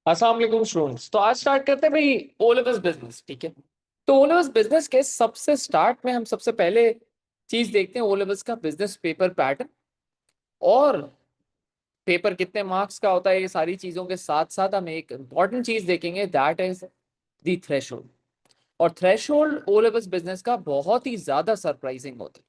अस्सलाम वालेकुम स्टूडेंट्स। तो आज स्टार्ट करते हैं भाई ओ लेवल्स बिजनेस। ठीक है, तो ओ लेवल्स बिजनेस के सबसे स्टार्ट में हम सबसे पहले चीज देखते हैं ओ लेवल्स का बिजनेस पेपर पैटर्न, और पेपर कितने मार्क्स का होता है। ये सारी चीजों के साथ साथ हम एक इंपॉर्टेंट चीज देखेंगे, दैट इज द थ्रेशोल्ड। और थ्रेशोल्ड ओ लेवल्स बिजनेस का बहुत ही ज्यादा सरप्राइजिंग होता है।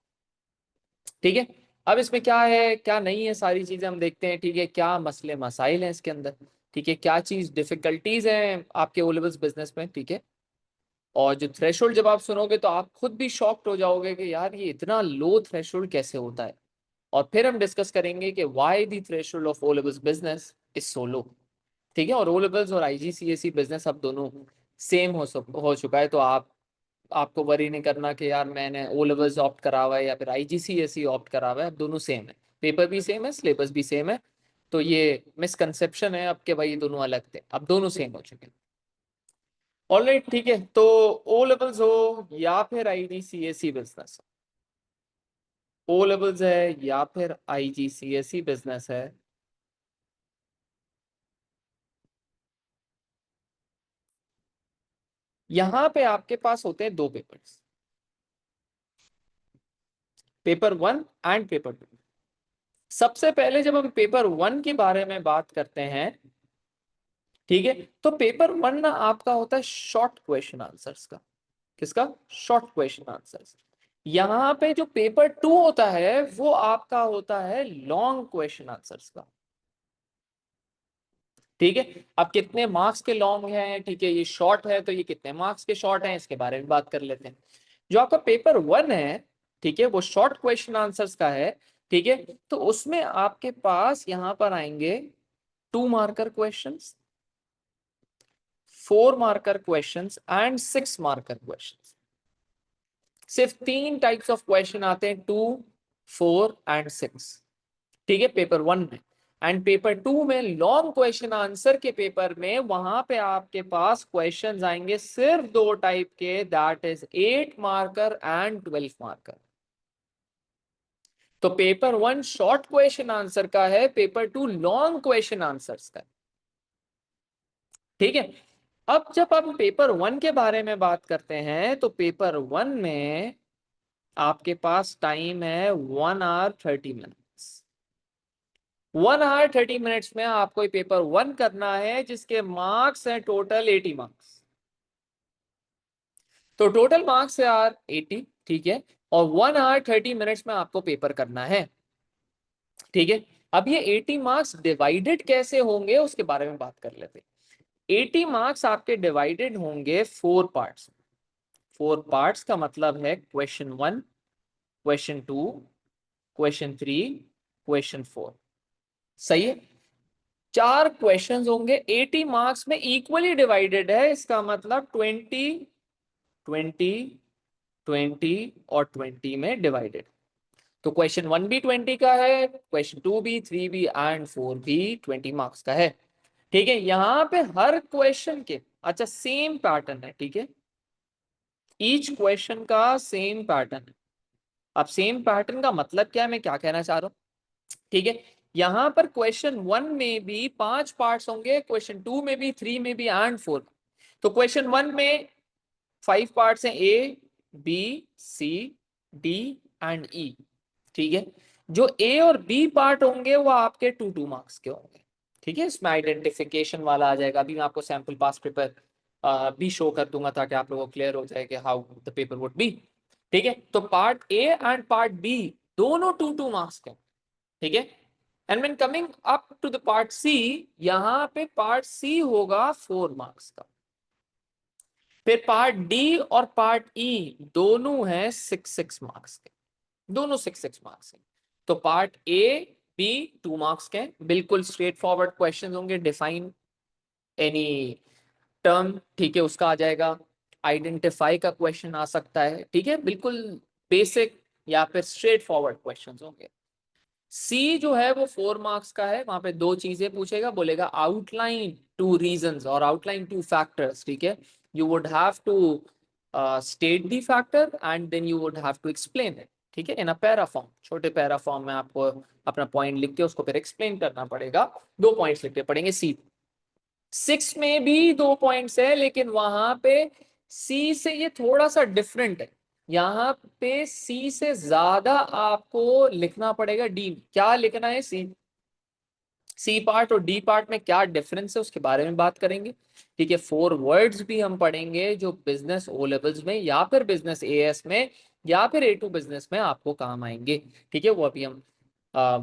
ठीक है, अब इसमें क्या है क्या नहीं है, सारी चीजें हम देखते हैं। ठीक है, क्या मसले मसाइल हैं इसके अंदर, ठीक है, क्या चीज डिफिकल्टीज हैं आपके ओ लेवल्स बिजनेस में। ठीक है, और जो थ्रेशोल्ड जब आप सुनोगे तो आप खुद भी शॉक्ड हो जाओगे कि यार ये इतना लो थ्रेशोल्ड कैसे होता है। और फिर हम डिस्कस करेंगे कि why the threshold of O levels business is so low. ठीक है, और ओ लेवल्स और आईजीसीएसई बिजनेस अब दोनों सेम हो चुका है, तो आपको वरी नहीं करना कि यार मैंने ओ लेवल्स ऑप्ट करा हुआ है या फिर आईजीसीएसई ऑप्ट करा हुआ है। अब दोनों सेम है, पेपर भी सेम है, सिलेबस भी सेम है। तो ये मिसकंसेप्शन है अब के भाई ये दोनों अलग थे, अब दोनों सेम हो चुके हैं। ऑलराइट, ठीक है, तो ओ लेवल्स हो या फिर आईजीसीएसई बिजनेस, ओ लेवल्स है या फिर आईजीसीएसई बिजनेस है, यहां पे आपके पास होते हैं दो papers, paper one and paper two. सबसे पहले जब हम पेपर वन के बारे में बात करते हैं, ठीक है, तो पेपर वन ना आपका होता है शॉर्ट क्वेश्चन आंसर्स का। किसका? Short question answers. यहां पे जो पेपर टू होता है वो आपका होता है लॉन्ग क्वेश्चन आंसर्स का। ठीक है, अब कितने मार्क्स के लॉन्ग हैं, ठीक है, ये शॉर्ट है तो ये कितने मार्क्स के शॉर्ट हैं इसके बारे में बात कर लेते हैं। जो आपका पेपर वन है, ठीक है, वो शॉर्ट क्वेश्चन आंसर्स का है। ठीक है, तो उसमें आपके पास यहां पर आएंगे 2 marker questions, 4 marker questions and 6 marker questions. सिर्फ 3 टाइप्स ऑफ क्वेश्चन आते हैं, 2, 4 एंड 6। ठीक है, पेपर वन में। एंड पेपर टू में लॉन्ग क्वेश्चन आंसर के पेपर में वहां पे आपके पास क्वेश्चंस आएंगे सिर्फ 2 टाइप के, that is 8 marker and 12 marker. तो paper one short question answer का है, paper two long question answers का है। ठीक है, अब जब हम पेपर वन के बारे में बात करते हैं तो पेपर वन में आपके पास टाइम है 1 आवर 30 मिनट्स। 1 आवर 30 मिनट्स में आपको पेपर वन करना है, जिसके मार्क्स हैं टोटल 80 मार्क्स। तो टोटल मार्क्स है यार 80। ठीक है, और 1 आवर 30 मिनट्स में आपको पेपर करना है। ठीक है, अब ये 80 मार्क्स डिवाइडेड कैसे होंगे उसके बारे में बात कर लेते हैं। 80 मार्क्स आपके डिवाइडेड होंगे 4 पार्ट्स। 4 पार्ट्स का मतलब है question one, question two, question three, question four. सही है, 4 क्वेश्चंस होंगे, 80 मार्क्स में इक्वली डिवाइडेड है। इसका मतलब 20, 20, 20 और 20 में डिवाइडेड। तो क्वेश्चन वन भी 20 का है, क्वेश्चन टू भी, थ्री भी एंड फोर भी 20 मार्क्स का है। ठीक है, यहाँ पे हर क्वेश्चन के अच्छा सेम पैटर्न है। ठीक है, ईच क्वेश्चन का सेम पैटर्न है। अब सेम पैटर्न का मतलब क्या है, मैं क्या कहना चाह रहा हूँ। ठीक है, यहां पर क्वेश्चन वन में भी 5 पार्ट्स होंगे, क्वेश्चन टू में भी, थ्री में भी एंड फोर। तो क्वेश्चन वन में 5 पार्ट्स हैं, ए, बी, सी, डी एंड ई। ठीक है, जो ए और बी पार्ट होंगे वो आपके 2 2 मार्क्स के होंगे। ठीक है, इसमें आइडेंटिफिकेशन वाला आ जाएगा। अभी मैं आपको सैंपल पास पेपर भी शो कर दूंगा ताकि आप लोगों को क्लियर हो जाए कि how the paper would be. ठीक है, तो part A and part B दोनों 2 2 मार्क्स के। ठीक है, and when coming up to the part C, यहां पे पार्ट सी होगा 4 मार्क्स का। फिर पार्ट डी और पार्ट ई दोनों हैं 6 6 मार्क्स के, दोनों 6 6 मार्क्स के। तो पार्ट ए, बी 2 मार्क्स के, बिल्कुल स्ट्रेट फॉरवर्ड क्वेश्चन होंगे। डिफाइन एनी टर्म, ठीक है, उसका आ जाएगा। आइडेंटिफाई का क्वेश्चन आ सकता है। ठीक है, बिल्कुल बेसिक या फिर स्ट्रेट फॉरवर्ड क्वेश्चन होंगे। सी जो है वो 4 मार्क्स का है, वहां पे दो चीजें पूछेगा, बोलेगा आउटलाइन 2 रीजंस और आउटलाइन 2 फैक्टर्स। ठीक है, you would have to state the factor and then you would have to explain it. ठीक है, इन अ पैरा फॉर्म, छोटे पैरा फॉर्म में आपको अपना पॉइंट लिख के उसको फिर एक्सप्लेन करना पड़ेगा। 2 पॉइंट्स लिखने पड़ेंगे सी। 6 में भी 2 पॉइंट्स है, लेकिन वहां पे सी से ये थोड़ा सा डिफरेंट है। यहाँ पे सी से ज्यादा आपको लिखना पड़ेगा डी। क्या लिखना है? सी पार्ट और डी पार्ट में क्या डिफरेंस है उसके बारे में बात करेंगे। ठीक है, 4 वर्ड्स भी हम पढ़ेंगे जो बिजनेस ओ लेवल्स में या फिर बिजनेस एएस में या फिर A2 बिजनेस में आपको काम आएंगे। ठीक है, वो अभी हम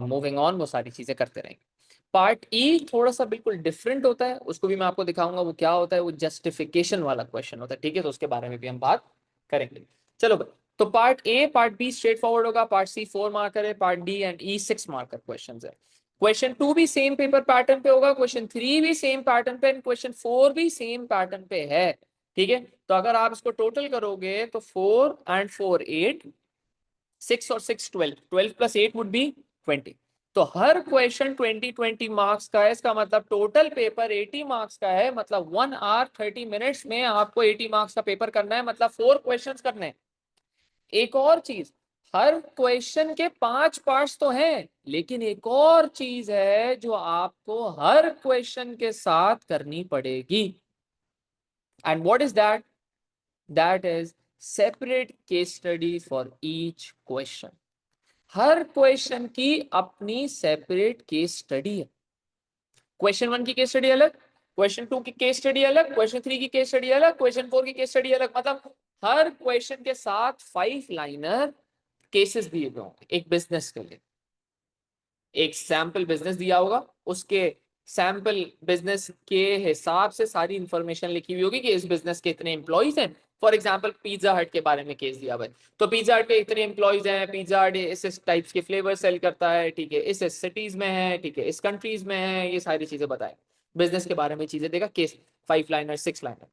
मूविंग ऑन वो सारी चीजें करते रहेंगे। पार्ट ई थोड़ा सा बिल्कुल डिफरेंट होता है, उसको भी मैं आपको दिखाऊंगा वो क्या होता है। वो जस्टिफिकेशन वाला क्वेश्चन होता है। ठीक है, तो उसके बारे में भी हम बात करेंगे। चलो भाई, तो part A part be straight forward होगा, पार्ट सी 4 मार्कर है, part D and E 6 marker question है। क्वेश्चन 2 भी सेम पेपर पैटर्न पे होगा, क्वेश्चन 3 भी सेम पैटर्न पे, क्वेश्चन 4 भी सेम पैटर्न पे है। ठीक है, तो अगर आप इसको टोटल करोगे तो 4 एंड 4 8, 6 और 6 12, 12 प्लस 8 वुड बी 20। तो हर क्वेश्चन 20 मार्क्स का है। इसका मतलब टोटल पेपर 80 मार्क्स का है। मतलब 1 आवर 30 मिनट्स में आपको 80 मार्क्स का पेपर करना है, मतलब 4 क्वेश्चंस करने हैं। एक और चीज, हर क्वेश्चन के 5 पार्ट्स तो हैं, लेकिन एक और चीज है जो आपको हर क्वेश्चन के साथ करनी पड़ेगी। And what is that? That is separate case study for each question. Her question की अपनी सेपरेट केस स्टडी है। क्वेश्चन 1 की केस स्टडी अलग, क्वेश्चन 2 की केस स्टडी अलग, क्वेश्चन 3 की केस स्टडी अलग, क्वेश्चन 4 की केस स्टडी अलग। मतलब हर क्वेश्चन के साथ 5 लाइनर केसेस दिए गए होंगे एक बिजनेस के लिए। एक सैंपल बिजनेस दिया होगा, उसके सैंपल बिजनेस के हिसाब से सारी इंफॉर्मेशन लिखी हुई होगी कि इस बिजनेस के इतने एम्प्लॉइज हैं। फॉर एग्जांपल पिज्जा हट के बारे में केस दिया हुआ है, तो पिज्जा हट के इतने एम्प्लॉइज हैं, पिज्जा हट इस टाइप्स के फ्लेवर सेल करता है। ठीक है, इस सिटीज में है, ठीक है, इस कंट्रीज में है, ये सारी चीजें बताए बिजनेस के बारे में चीजें देगा केस, 5 लाइनर 6 लाइनर।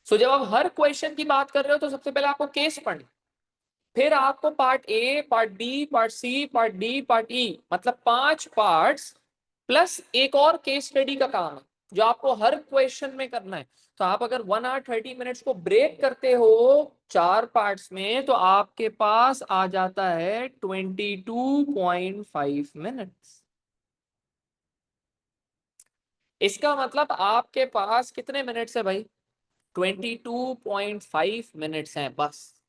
सो जब आप हर क्वेश्चन की बात कर रहे हो तो सबसे पहले आपको केस पढ़ना, फिर आपको part A, part D, part C, part D, part E, मतलब 5 पार्ट्स प्लस एक और केस स्टडी का काम है जो आपको हर क्वेश्चन में करना है। तो आप अगर 1 आवर 30 मिनट्स को ब्रेक करते हो 4 पार्ट्स में, तो आपके पास आ जाता है 22.5 मिनट्स। इसका मतलब आपके पास कितने मिनट्स है भाई? 22.5 मिनट्स हैं बस,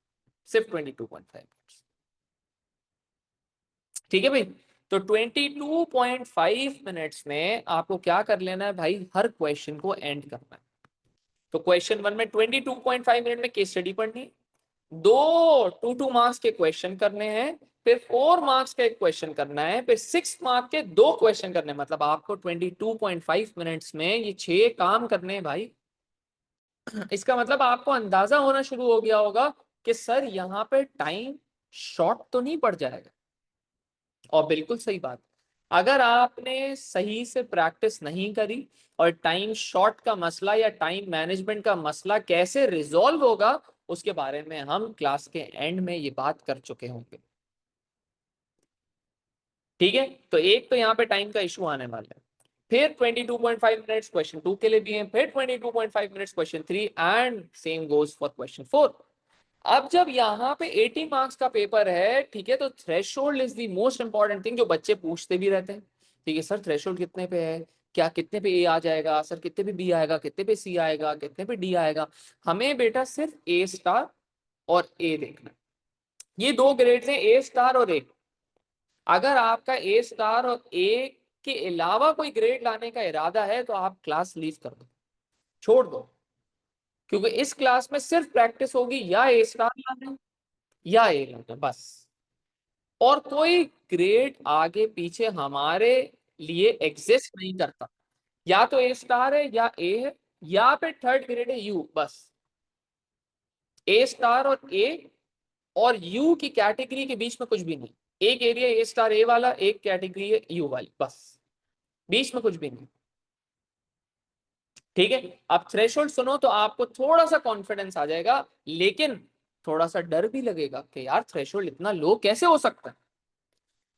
सिर्फ 22.5। ठीक है भाई, तो 22.5 मिनट्स में आपको क्या कर लेना है भाई? हर क्वेश्चन को एंड करना है। तो क्वेश्चन 1 में 22.5 मिनट में केस स्टडी पढ़नी है, 2 मार्क्स के क्वेश्चन करने हैं, फिर 4 मार्क्स का एक क्वेश्चन करना है, फिर 6 मार्क्स के 2 क्वेश्चन करने हैं। मतलब आपको 22.5 मिनट्स में ये 6 काम करने हैं भाई। इसका मतलब आपको अंदाजा होना शुरू हो गया होगा कि सर यहाँ पे टाइम शॉर्ट तो नहीं पड़ जाएगा। और बिल्कुल सही बात, अगर आपने सही से प्रैक्टिस नहीं करी और टाइम शॉर्ट का मसला या टाइम मैनेजमेंट का मसला कैसे रिजॉल्व होगा उसके बारे में हम क्लास के एंड में ये बात कर चुके होंगे। ठीक है, तो एक तो यहाँ पे टाइम का इशू आने वाला है, फिर 22.5 मिनट्स क्वेश्चन 2 के लिए भी हैं, फिर 22.5 minutes question 3 and same goes for question 4। अब जब यहाँ पे 80 मार्क्स का पेपर है, ठीक है, तो threshold is the most important thing जो बच्चे पूछते भी रहते हैं। ठीक है सर, थ्रेशोल्ड कितने पे है? क्या कितने पे ए आ जाएगा सर? कितने पे बी आएगा? कितने पे सी आएगा? कितने पे डी आएगा? हमें बेटा सिर्फ ए स्टार और ए देखना है। ये 2 ग्रेड्स हैं, ए स्टार और ए। अगर आपका ए स्टार और ए के अलावा कोई ग्रेड लाने का इरादा है तो आप क्लास लीव कर दो, छोड़ दो, क्योंकि इस क्लास में सिर्फ प्रैक्टिस होगी या ए स्टार लाना है या ए लाना है बस। और कोई ग्रेड आगे पीछे हमारे लिए एग्जिस्ट नहीं करता। या तो ए स्टार है या ए है, या फिर थर्ड ग्रेड है यू, बस। ए स्टार और यू की कैटेगरी के बीच में कुछ भी नहीं। एक एरिया ए स्टार ए वाला, एक कैटेगरी है यू वाली, बस, बीच में कुछ भी नहीं। ठीक है, अब थ्रेशोल्ड सुनो तो आपको थोड़ा सा कॉन्फिडेंस आ जाएगा, लेकिन थोड़ा सा डर भी लगेगा कि यार थ्रेशोल्ड इतना लो कैसे हो सकता है।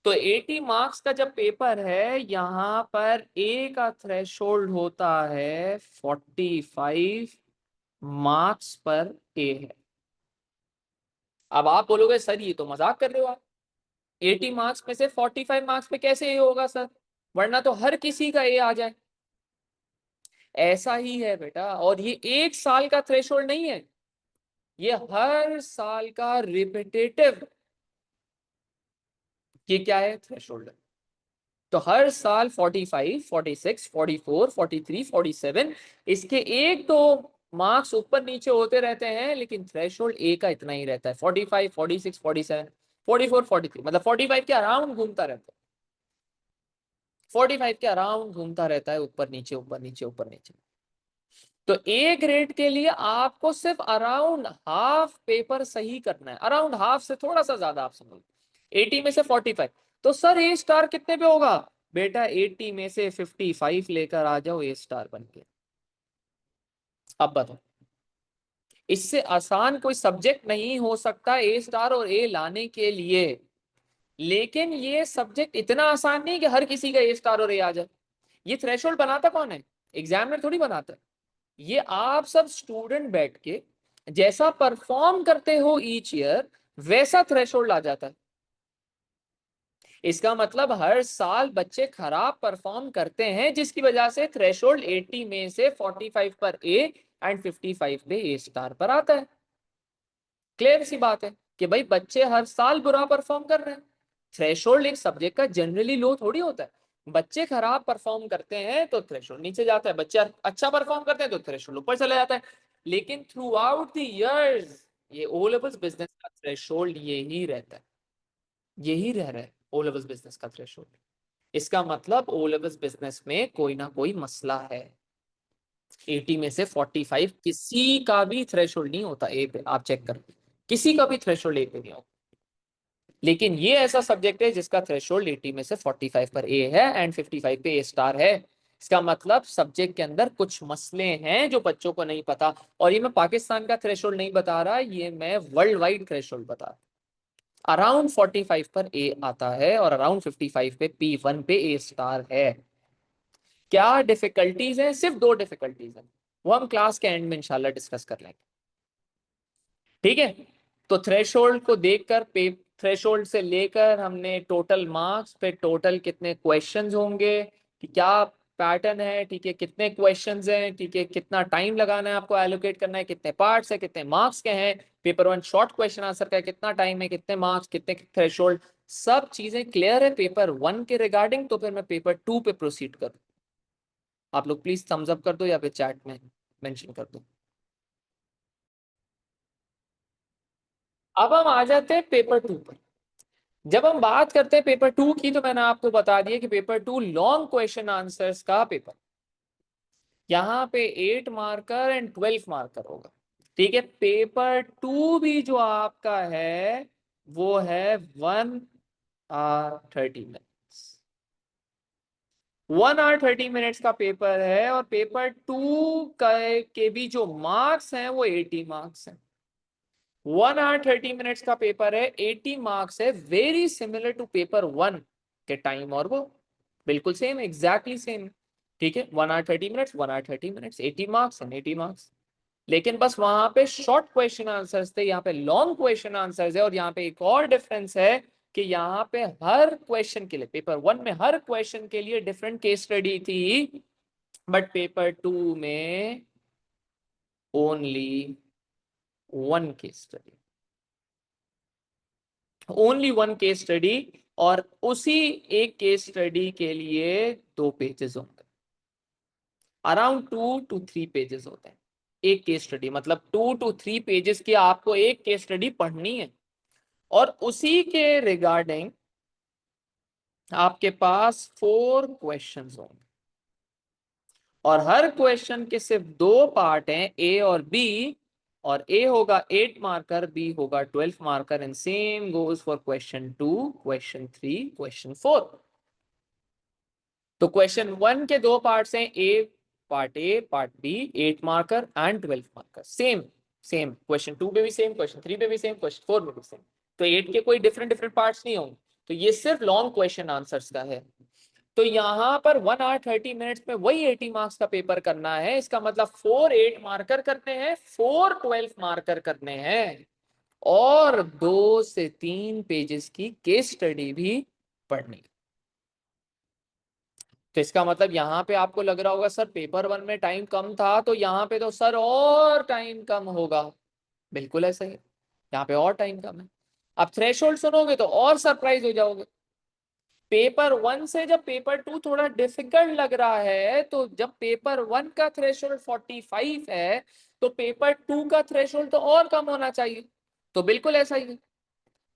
तो 80 मार्क्स का जब पेपर है, यहां पर ए का थ्रेशोल्ड होता है 45 मार्क्स पर ए है। अब आप बोलोगे सर ये तो मजाक कर रहे हो आप, 80 मार्क्स में से 45 मार्क्स पे कैसे ए होगा सर? वरना तो हर किसी का ए आ जाए। ऐसा ही है बेटा, और ये 1 साल का थ्रेशोल्ड नहीं है, ये हर साल का रिपीटेटिव, ये क्या है, थ्रेशोल्ड। तो हर साल 45, 46, 44, 43, 47, इसके एक तो मार्क्स ऊपर नीचे होते रहते हैं, लेकिन थ्रेशोल्ड ए का इतना ही रहता है, 45, 46, 47, 44, 43, मतलब 45 के अराउंड घूमता रहता है, 45 के अराउंड घूमता रहता है, ऊपर नीचे ऊपर नीचे ऊपर नीचे। तो ए ग्रेड के लिए आपको सिर्फ अराउंड हाफ पेपर सही करना है, अराउंड हाफ से थोड़ा सा ज्यादा, आप समझ, 80 में से 45। तो सर ए स्टार कितने पे होगा, बेटा 80 में से 55 लेकर आ जाओ, ए स्टार बन के। अब बताओ, इससे आसान कोई सब्जेक्ट नहीं हो सकता ए स्टार और ए लाने के लिए। लेकिन ये सब्जेक्ट इतना आसान नहीं कि हर किसी का ए स्टार और ए आ जाए। ये थ्रेशोल्ड बनाता कौन है, एग्जामिनर थोड़ी बनाता है। ये आप सब स्टूडेंट बैठ के जैसा परफॉर्म करते हो ईच ईयर, वैसा थ्रेशोल्ड आ जाता है। इसका मतलब हर साल बच्चे खराब परफॉर्म करते हैं, जिसकी वजह से थ्रेशोल्ड 80 में से 45 पर ए एंड 55 पे ए स्टार पर आता है। क्लियर सी बात है कि भाई बच्चे हर साल बुरा परफॉर्म कर रहे हैं। थ्रेशोल्ड एक सब्जेक्ट का जनरली लो थोड़ी होता है। बच्चे खराब परफॉर्म करते हैं तो थ्रेशोल्ड नीचे जाता है, बच्चे अच्छा परफॉर्म करते हैं तो थ्रेशोल्ड ऊपर चला जाता है। लेकिन थ्रू आउट द इयर्स ये ओ लेवल्स बिजनेस का थ्रेशोल्ड यही रहता है, यही रह रहा है ओ लेवल्स बिजनेस का थ्रेशोल्ड। इसका मतलब ओ लेवल्स बिजनेस में कोई ना कोई मसला है। 80 में से 45 किसी का भी थ्रेशोल्ड नहीं होता ए पे, आप चेक करो, किसी का भी थ्रेशोल्ड ए पे नहीं होता। लेकिन ये ऐसा सब्जेक्ट है जिसका थ्रेशोल्ड 80 में से 45 पर ए है एंड 55 पे ए स्टार है। इसका मतलब सब्जेक्ट के अंदर कुछ मसले हैं जो बच्चों को नहीं पता। और ये मैं पाकिस्तान का थ्रेशोल्ड नहीं बता रहा, ये मैं वर्ल्ड वाइड थ्रेशोल्ड बता रहा। अराउंड 45 पर ए आता है और अराउंड 55 पे P1 पे ए स्टार है। क्या डिफिकल्टीज है, सिर्फ 2 डिफिकल्टीज है, वो हम क्लास के एंड में इंशाल्लाह डिस्कस कर लेंगे। ठीक है, तो थ्रेशोल्ड को देखकर, पे थ्रेशोल्ड से लेकर हमने टोटल मार्क्स पे टोटल कितने क्वेश्चंस होंगे, कि क्या पैटर्न है, ठीक है, कितने क्वेश्चंस हैं, ठीक है, कितना टाइम लगाना है आपको, एलोकेट करना है, कितने पार्ट्स है, कितने मार्क्स के हैं, पेपर 1 शॉर्ट क्वेश्चन आंसर का कितना टाइम है, कितने मार्क्स, कितने थ्रेशोल्ड, सब चीजें क्लियर है पेपर 1 के रिगार्डिंग। तो फिर मैं पेपर 2 पे प्रोसीड करूँ। आप लोग प्लीज थम्स अप कर दो या फिर चैट में मेंशन कर दो। अब हम आ जाते हैं पेपर 2 पर। जब हम बात करते हैं पेपर 2 की, तो मैंने आपको बता दिया कि पेपर 2 लॉन्ग क्वेश्चन आंसर्स का पेपर, यहाँ पे 8 मार्कर एंड 12 मार्कर होगा। ठीक है, पेपर 2 भी जो आपका है वो है 1 hour 30 minutes, 1 hour 30 minutes का पेपर है। और पेपर 2 के भी जो मार्क्स हैं वो 80 मार्क्स हैं। 1 hour 30 minutes का पेपर है, 80 मार्क्स है, वेरी सिमिलर टू पेपर 1 के टाइम, और वो बिल्कुल सेम, एग्जैक्टली सेम। ठीक है, 1 hour 30 minutes, 1 hour 30 minutes, 80 marks and 80 marks. लेकिन बस वहां पे शॉर्ट क्वेश्चन आंसर्स थे, यहाँ पे लॉन्ग क्वेश्चन आंसर्स है। और यहाँ पे एक और डिफरेंस है कि यहाँ पे हर क्वेश्चन के लिए, पेपर 1 में हर क्वेश्चन के लिए डिफरेंट केस स्टडी थी, बट पेपर 2 में only 1 case study, only 1 case study. और उसी एक केस स्टडी के लिए 2 पेजेस होंगे, अराउंड 2 to 3 पेजेस होते हैं एक केस स्टडी, मतलब 2 to 3 पेजेस की आपको एक केस स्टडी पढ़नी है। और उसी के रिगार्डिंग आपके पास 4 क्वेश्चंस होंगे, और हर क्वेश्चन के सिर्फ 2 पार्ट हैं, ए और बी। और ए होगा 8 मार्कर, बी होगा 12 marker, and same goes for question 2, question 3, question 4। तो क्वेश्चन 1 के 2 पार्ट्स हैं, A part B, 8 marker and 12 marker, same same. Question 2 पे भी सेम, क्वेश्चन 3 पे भी सेम, क्वेश्चन 4 में भी सेम। तो 8 के कोई डिफरेंट डिफरेंट पार्ट्स नहीं होंगे। तो ये सिर्फ लॉन्ग क्वेश्चन आंसर्स का है। तो यहाँ पर 1 hour 30 minutes में वही 80 मार्क्स का पेपर करना है। इसका मतलब 4 8 मार्कर करने हैं, 4 12 मार्कर करने हैं, और 2 से 3 पेजेस की केस स्टडी भी पढ़नी है। तो इसका मतलब यहाँ पे आपको लग रहा होगा सर पेपर 1 में टाइम कम था, तो यहाँ पे तो सर और टाइम कम होगा। बिल्कुल ऐसा ही है, यहाँ पे और टाइम कम है। अब थ्रेशोल्ड सुनोगे तो और सरप्राइज हो जाओगे। पेपर 1 से जब पेपर 2 थोड़ा डिफिकल्ट लग रहा है, तो जब पेपर 1 का थ्रेशोल्ड 45 है, तो पेपर 2 का थ्रेशोल्ड तो और कम होना चाहिए। तो बिल्कुल ऐसा ही है।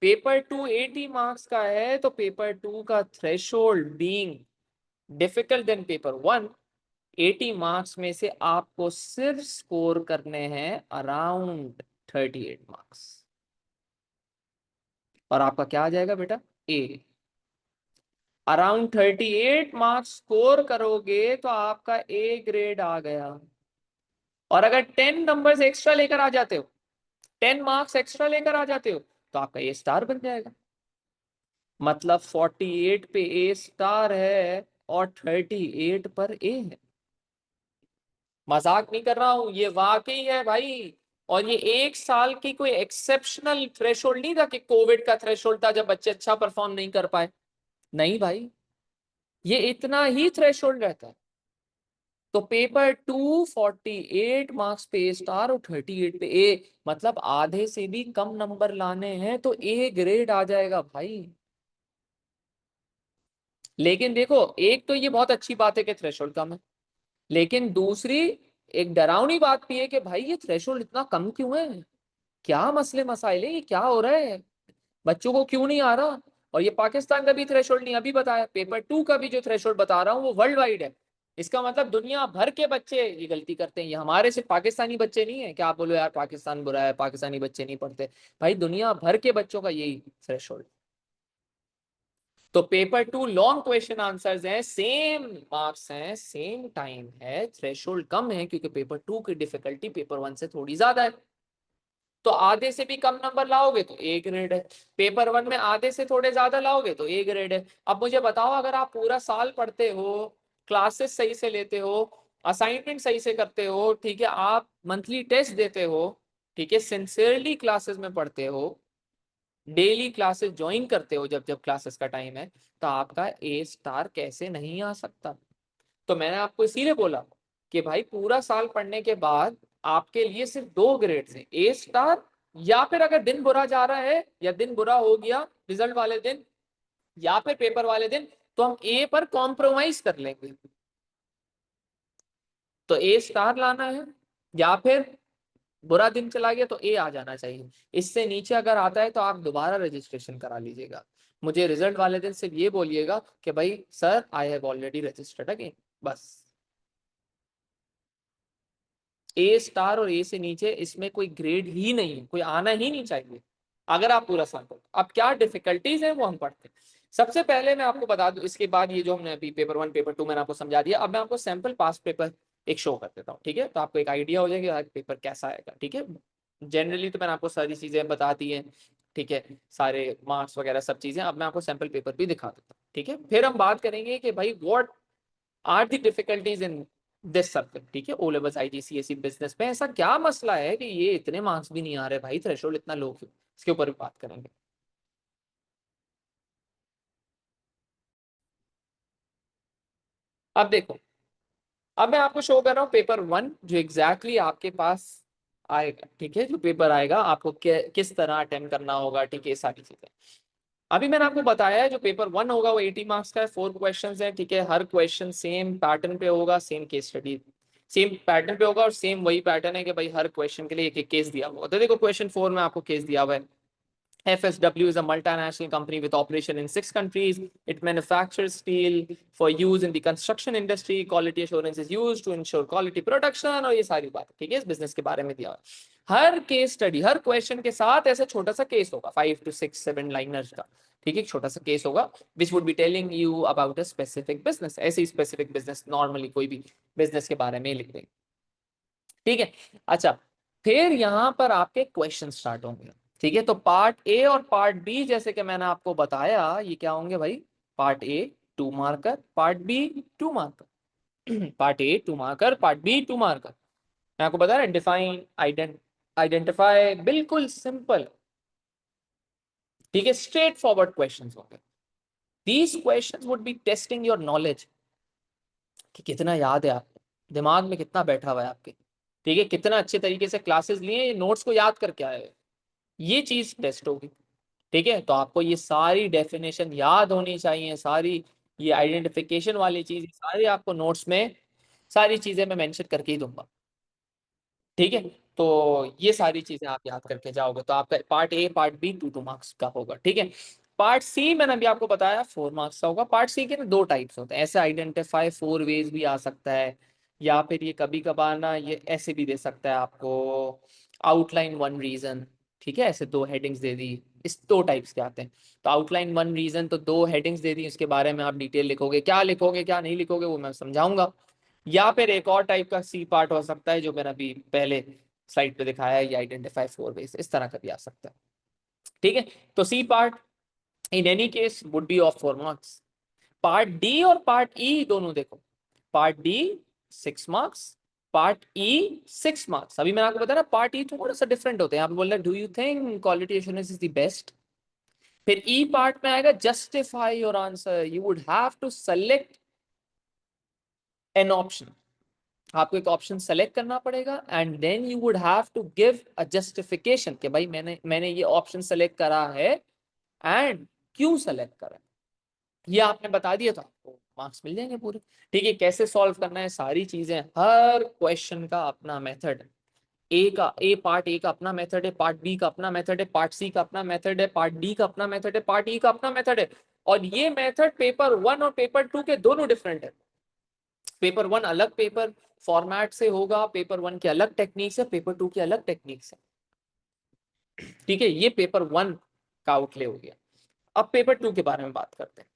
पेपर 2 80 मार्क्स का है, तो पेपर 2 का threshold being difficult than paper 1, 80 marks में से आपको सिर्फ स्कोर करने हैं अराउंड 38 मार्क्स, और आपका क्या आ जाएगा बेटा, ए। अराउंड 38 मार्क्स स्कोर करोगे तो आपका ए ग्रेड आ गया। और अगर 10 नंबर्स एक्स्ट्रा लेकर आ जाते हो, 10 मार्क्स एक्स्ट्रा लेकर आ जाते हो, तो आपका ए स्टार बन जाएगा। मतलब 48 पे ए स्टार है और 38 पर ए है। मजाक नहीं कर रहा हूं, ये वाकई है भाई। और ये 1 साल की कोई एक्सेप्शनल थ्रेशोल्ड नहीं था कि कोविड का थ्रेशोल्ड था जब बच्चे अच्छा परफॉर्म नहीं कर पाए। नहीं भाई, ये इतना ही थ्रेशोल्ड रहता है। तो पेपर 2 48 मार्क्स पे ए स्टार और 38 पे ए, मतलब आधे से भी कम नंबर लाने हैं तो ए ग्रेड आ जाएगा भाई। लेकिन देखो, एक तो ये बहुत अच्छी बात है कि थ्रेशोल्ड कम है, लेकिन दूसरी एक डरावनी बात भी है कि भाई ये थ्रेशोल्ड इतना कम क्यों है, क्या मसले मसाइल है, ये क्या हो रहा है, बच्चों को क्यों नहीं आ रहा। और ये पाकिस्तान का भी थ्रेशोल्ड नहीं, अभी बताया पेपर 2 का भी जो थ्रेशोल्ड बता रहा हूँ वो वर्ल्ड वाइड है। इसका मतलब दुनिया भर के बच्चे ये गलती करते हैं, ये हमारे सिर्फ पाकिस्तानी बच्चे नहीं है। क्या आप बोलो यार पाकिस्तान बुरा है, पाकिस्तानी बच्चे नहीं पढ़ते, भाई दुनिया भर के बच्चों का यही थ्रेशोल्ड। तो पेपर 2 लॉन्ग क्वेश्चन आंसर्स हैं, सेम मार्क्स हैं, सेम टाइम है, थ्रेशोल्ड कम है क्योंकि पेपर 2 की डिफिकल्टी पेपर 1 से थोड़ी ज्यादा है। तो आधे से भी कम नंबर लाओगे तो ए ग्रेड है, पेपर 1 में आधे से थोड़े ज्यादा लाओगे तो ए ग्रेड है। अब मुझे बताओ, अगर आप पूरा साल पढ़ते हो, क्लासेस सही से लेते हो, असाइनमेंट सही से करते हो, ठीक है, आप मंथली टेस्ट देते हो, ठीक है, सिंसियरली क्लासेस में पढ़ते हो, डेली क्लासेस ज्वाइन करते हो जब जब क्लासेस का टाइम है, तो आपका ए स्टार कैसे नहीं आ सकता। तो मैंने आपको इसीलिए बोला कि भाई पूरा साल पढ़ने के बाद आपके लिए सिर्फ 2 ग्रेड्स हैं, ए स्टार, या फिर अगर दिन बुरा जा रहा है या दिन बुरा हो गया रिजल्ट वाले दिन या फिर पेपर वाले दिन, तो हम ए पर कॉम्प्रोमाइज कर लेंगे। तो ए स्टार लाना है, या फिर बुरा दिन चला गया तो ए आ जाना चाहिए। इससे नीचे अगर आता है तो आप दोबारा रजिस्ट्रेशन करा लीजिएगा। मुझे रिजल्ट वाले दिन सिर्फ ये बोलिएगा कि भाई sir I have already registered again, बस। ए स्टार और ए से नीचे इसमें कोई ग्रेड ही नहीं है, कोई आना ही नहीं चाहिए अगर आप पूरा साल पढ़ो। अब क्या डिफिकल्टीज है वो हम पढ़ते हैं। सबसे पहले मैं आपको बता दूं, इसके बाद ये जो हमने अभी पेपर 1 पेपर 2 मैंने आपको समझा दिया, अब मैं आपको सैंपल पास पेपर एक शो कर देता हूँ, ठीक है, तो आपको एक आइडिया हो जाएगा कि पेपर कैसा आएगा, ठीक है। जनरली तो मैंने आपको सारी चीजें बता दी हैं, ठीक है, सारे मार्क्स वगैरह सब चीजें। अब मैं आपको सैंपल पेपर भी दिखा देता हूँ, ठीक है, फिर हम बात करेंगे कि भाई what are the difficulties in this subject, ठीक है, ओ लेवल्स आईजीसीएसई बिजनेस में ऐसा क्या मसला है कि ये इतने मार्क्स भी नहीं आ रहे भाई, थ्रेशोल्ड इतना लो क्यों, इसके ऊपर भी बात करेंगे। अब देखो, अब मैं आपको शो कर रहा हूँ पेपर 1 जो एग्जैक्टली आपके पास आएगा, ठीक है, जो पेपर आएगा आपको किस तरह अटेम्प्ट करना होगा, ठीक है, ये सारी चीजें अभी मैंने आपको बताया है। जो पेपर 1 होगा वो 80 मार्क्स का है, 4 क्वेश्चंस है, ठीक है, हर क्वेश्चन सेम पैटर्न पे होगा, same case study same pattern पे होगा, और सेम वही पैटर्न है कि भाई हर क्वेश्चन के लिए एक एक केस दिया हुआ। तो देखो क्वेश्चन 4 में आपको केस दिया हुआ है, FSW is a multinational company with operation in 6 countries. It manufactures steel for use in the construction industry. Quality assurance is used to ensure quality production. और ये सारी बात ठीक है इस बिजनेस के बारे में दिया हुआ है। हर केस स्टडी हर क्वेश्चन के साथ ऐसे छोटा सा केस होगा, 5 to 6 7 लाइनर्स का, ठीक है, छोटा सा केस होगा which would be telling you about a specific business. ऐसे ही स्पेसिफिक बिजनेस नॉर्मली कोई भी बिजनेस के बारे में लिख देंगे, ठीक है। अच्छा, फिर यहाँ पर आपके क्वेश्चन स्टार्ट होंगे, ठीक है। तो पार्ट ए और पार्ट बी जैसे कि मैंने आपको बताया, ये क्या होंगे भाई, part A 2 marker, part B 2 marker. Part A 2 marker, part B 2 marker. मैं आपको बता रहा डिफाइन, आइडेंटिफाई, बिल्कुल सिंपल, ठीक है, स्ट्रेट फॉरवर्ड क्वेश्चंस होंगे। These questions would be testing your knowledge, कि कितना याद है आपको, दिमाग में कितना बैठा हुआ है आपके, ठीक है, कितना अच्छे तरीके से क्लासेस लिए, नोट्स को याद करके आए हो, ये चीज टेस्ट होगी। ठीक है, तो आपको ये सारी डेफिनेशन याद होनी चाहिए, सारी ये आइडेंटिफिकेशन वाली चीज सारी आपको नोट्स में, सारी चीजें मैं मेंशन करके ही दूंगा। ठीक है, तो ये सारी चीजें आप याद करके जाओगे तो आपका part A part B 2 2 marks का होगा। ठीक है, पार्ट सी मैंने अभी आपको बताया 4 मार्क्स का होगा। पार्ट सी के ना 2 टाइप्स होते हैं, ऐसे आइडेंटिफाई 4 वेज भी आ सकता है, या फिर ये कभी कभार ना ये ऐसे भी दे सकता है आपको, आउटलाइन 1 रीजन। ठीक है, ऐसे 2 हेडिंग्स दे दी, इस 2 टाइप्स के आते हैं। तो आउटलाइन 1 रीजन तो 2 हेडिंग्स दे दी, उसके बारे में आप डिटेल लिखोगे, क्या लिखोगे क्या नहीं लिखोगे वो मैं समझाऊंगा। या फिर एक और टाइप का सी पार्ट हो सकता है जो मैंने अभी पहले स्लाइड पे दिखाया है, ये आइडेंटिफाई 4 वेज, इस तरह का भी आ सकता है। ठीक है, तो C part in any case would be of 4 marks. Part D और पार्ट ई दोनों देखो, part D 6 marks, part E 6 marks. अभी मैंने आपको बताया ना पार्ट ई थोड़ा सा डिफरेंट होते हैं, यहाँ पे बोल रहा है do you think quality assurance is the best. फिर ई पार्ट में आएगा justify your answer, you would have to select an option, आपको एक ऑप्शन सेलेक्ट करना पड़ेगा and then you would have to give a justification कि भाई मैंने मैंने ये ऑप्शन सेलेक्ट करा है एंड क्यों सेलेक्ट करा, ये आपने बता दिया तो आपको मार्क्स मिल जाएंगे पूरे। ठीक है, कैसे सॉल्व करना है सारी चीजें, हर क्वेश्चन का अपना मेथड है। ए पार्ट ए का अपना मेथड है, पार्ट बी का अपना मेथड है, पार्ट सी का अपना मेथड है, पार्ट डी का अपना मेथड है, पार्ट ई का अपना मेथड है। और ये मेथड पेपर 1 और पेपर 2 के दोनों डिफरेंट है। पेपर 1 अलग पेपर फॉर्मेट से होगा, पेपर 1 के अलग टेक्निक्स है, पेपर 2 की अलग टेक्निक्स है। ठीक है, ये पेपर 1 का आउटले हो गया। अब पेपर 2 के बारे में बात करते हैं।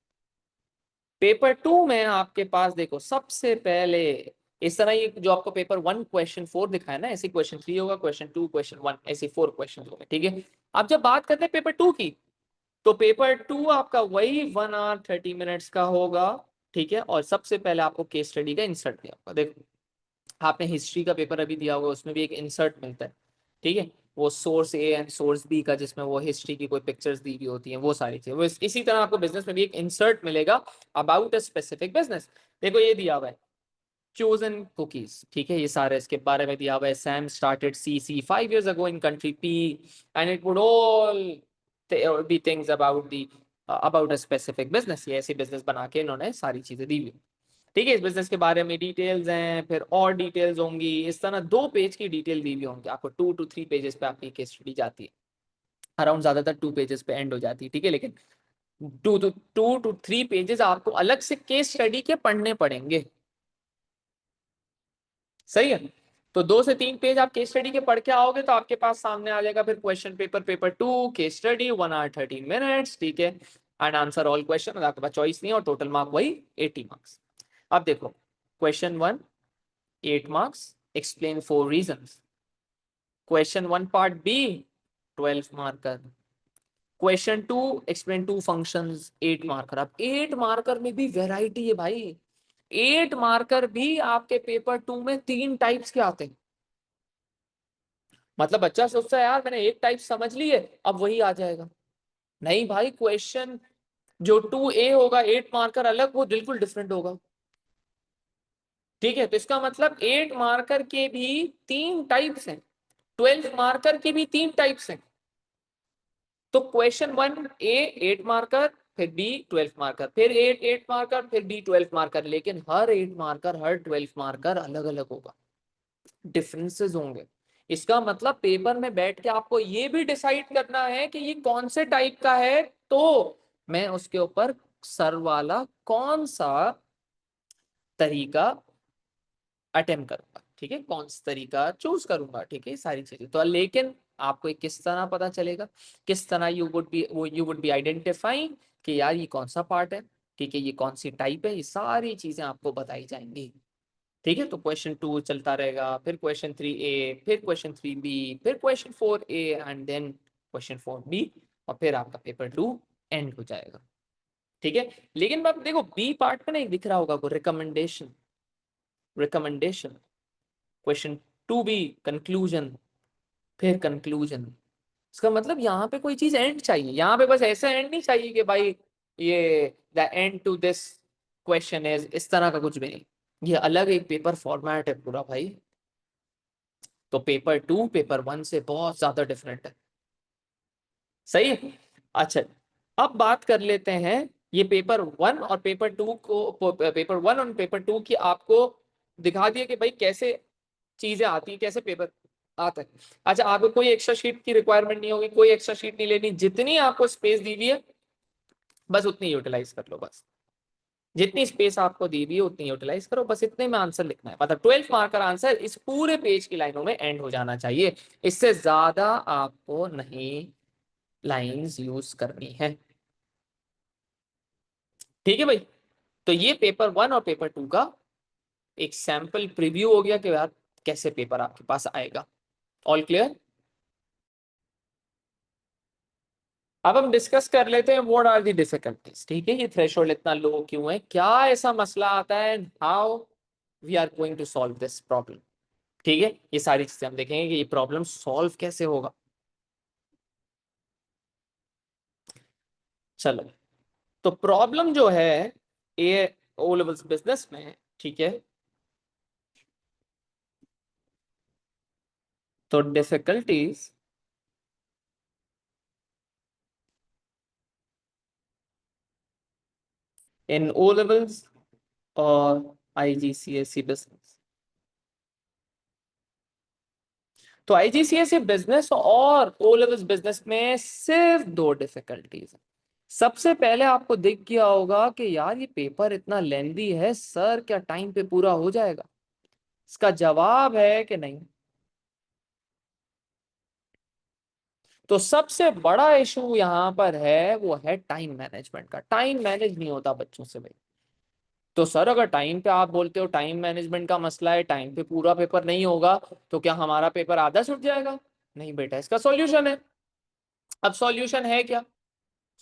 पेपर 2 में आपके पास देखो सबसे पहले इस तरह, ये जो आपको पेपर 1 क्वेश्चन 4 दिखाया ना, ऐसे क्वेश्चन 3 होगा, क्वेश्चन 2 क्वेश्चन 1, ऐसे 4 क्वेश्चन होंगे। ठीक है, अब जब बात करते हैं पेपर 2 की, तो पेपर 2 आपका वही 1 hour 30 minutes का होगा। ठीक है, और सबसे पहले आपको केस स्टडी का इंसर्ट दिया होगा। देखो आपने हिस्ट्री का पेपर अभी दिया होगा, उसमें भी एक इंसर्ट मिलता है। ठीक है, वो source A and source B का, जिसमें वो हिस्ट्री की कोई पिक्चर्स दी हुई होती हैं, वो सारी चीजें वो इसी तरह आपको बिजनेस में भी एक इंसर्ट मिलेगा अबाउट अ स्पेसिफिक बिजनेस। देखो ये दिया हुआ है चोजन कुकीज। ठीक है, ये सारे इसके बारे में दिया हुआ है, Sam started C 5 years ago in country P and it would all be things about the about a specific business। ये ऐसी बिजनेस बना के इन्होंने सारी चीजें दी हुई। ठीक है, इस बिजनेस के बारे में डिटेल्स हैं, फिर और डिटेल्स होंगी, इस तरह 2 पेज की डिटेल दी हुई होंगी आपको, 2 to 3 पेजेस पे आपकी केस स्टडी जाती है, अराउंड ज्यादातर 2 पेजेस पे एंड हो जाती है। ठीक है, लेकिन 2 to 3 पेजेस आपको अलग से केस स्टडी के पढ़ने पड़ेंगे। सही है, तो 2 से 3 पेज आप केस स्टडी के पढ़ के आओगे तो आपके पास सामने आ जाएगा फिर question paper, paper 2 case study 1 hour 13 minutes। ठीक है, एंड आंसर ऑल क्वेश्चन, आपके पास चॉइस नहीं है, और टोटल मार्क वही 80 मार्क्स। अब देखो question 1 8 marks, explain 4 reasons। Question 1 part B 12 marker. Question 2 explain 2 functions 8 marker. अब 8 मार्कर में भी वेराइटी है भाई, 8 मार्कर भी आपके पेपर 2 में 3 टाइप्स के आते हैं। मतलब बच्चा सोचता है यार मैंने एक टाइप समझ ली है अब वही आ जाएगा, नहीं भाई, क्वेश्चन जो 2A होगा 8 मार्कर अलग, वो बिल्कुल डिफरेंट होगा। ठीक है, तो इसका मतलब 8 मार्कर के भी 3 टाइप्स हैं, 12 मार्कर के भी 3 टाइप्स हैं। तो क्वेश्चन 1 A 8 मार्कर, फिर बी 12 मार्कर, फिर 8 8 मार्कर, फिर बी 12 मार्कर, लेकिन हर 8 मार्कर हर 12 मार्कर अलग अलग होगा, डिफरेंसेस होंगे। इसका मतलब पेपर में बैठ के आपको ये भी डिसाइड करना है कि ये कौन से टाइप का है, तो मैं उसके ऊपर सर वाला कौन सा तरीका अटेम्प्ट करूंगा। ठीक है, कौन सा तरीका चूज करूंगा। ठीक है, सारी चीजें तो, लेकिन आपको एक किस तरह पता चलेगा, किस तरह यू वुड बी आइडेंटिफाइंग कि यार ये कौन सा पार्ट है। ठीक है, ये कौन सी टाइप है, ये सारी चीजें आपको बताई जाएंगी। ठीक है, तो क्वेश्चन 2 चलता रहेगा, फिर क्वेश्चन 3A, फिर क्वेश्चन 3B, फिर question 4A and then question 4B, और फिर आपका पेपर 2 एंड हो जाएगा। ठीक है, लेकिन अब देखो बी पार्ट में ना एक दिख रहा होगा आपको recommendation, recommendation, question 2B conclusion, फिर कंक्लूजन। इसका मतलब यहाँ पे कोई चीज एंड चाहिए, यहाँ पे बस ऐसा एंड नहीं चाहिए कि भाई ये the end to this question is, इस तरह का कुछ भी नहीं। ये अलग एक पेपर फॉर्मेट है पूरा भाई। तो पेपर 2 पेपर 1 से बहुत ज्यादा डिफरेंट है। सही है। अच्छा, अब बात कर लेते हैं ये पेपर 1 और पेपर 2 को, पेपर 1 और पेपर 2 की आपको दिखा दिया कि भाई कैसे चीजें आती है, कैसे पेपर आता है। अच्छा, आपको कोई एक्स्ट्रा शीट की रिक्वायरमेंट नहीं होगी, कोई एक्स्ट्रा शीट नहीं लेनी, जितनी आपको स्पेस दी हुई है बस उतनी यूटिलाइज कर लो। बस जितनी स्पेस आपको दी हुई है उतनी यूटिलाइज करो, बस इतने में आंसर लिखना है। मतलब 12 मार्क का आंसर इस पूरे पेज की लाइनों में एंड हो जाना चाहिए। इससे ज्यादा आपको नहीं लाइंस यूज करनी है। ठीक है भाई। तो ये पेपर 1 और पेपर 2 का एक सैंपल प्रीव्यू हो गया कि यार कैसे पेपर आपके पास आएगा। All clear. अब हम डिस्कस कर लेते हैं व्हाट आर दी डिफिकल्टीज। ठीक है, ये थ्रेशोल्ड इतना लो क्यों है, क्या ऐसा मसला आता है, how we are going to solve this problem. ठीक है, ये सारी चीजें हम देखेंगे कि ये प्रॉब्लम सॉल्व कैसे होगा। चलो, तो प्रॉब्लम जो है ए ओ लेवल्स बिजनेस में, ठीक है, तो डिफिकल्टीज इन ओ लेवल्स और आईजीसीएसई बिजनेस। तो आईजीसीएसई बिजनेस और ओ लेवल्स बिजनेस में सिर्फ दो डिफिकल्टीज है। सबसे पहले आपको दिख गया होगा कि यार ये पेपर इतना लेंदी है सर, क्या टाइम पे पूरा हो जाएगा। इसका जवाब है कि नहीं। तो सबसे बड़ा इशू यहाँ पर है वो है टाइम मैनेजमेंट का। टाइम मैनेज नहीं होता बच्चों से भाई। तो सर अगर टाइम पे आप बोलते हो टाइम मैनेजमेंट का मसला है, टाइम पे पूरा पेपर नहीं होगा, तो क्या हमारा पेपर आधा छूट जाएगा। नहीं बेटा, इसका सॉल्यूशन है। अब सॉल्यूशन है क्या।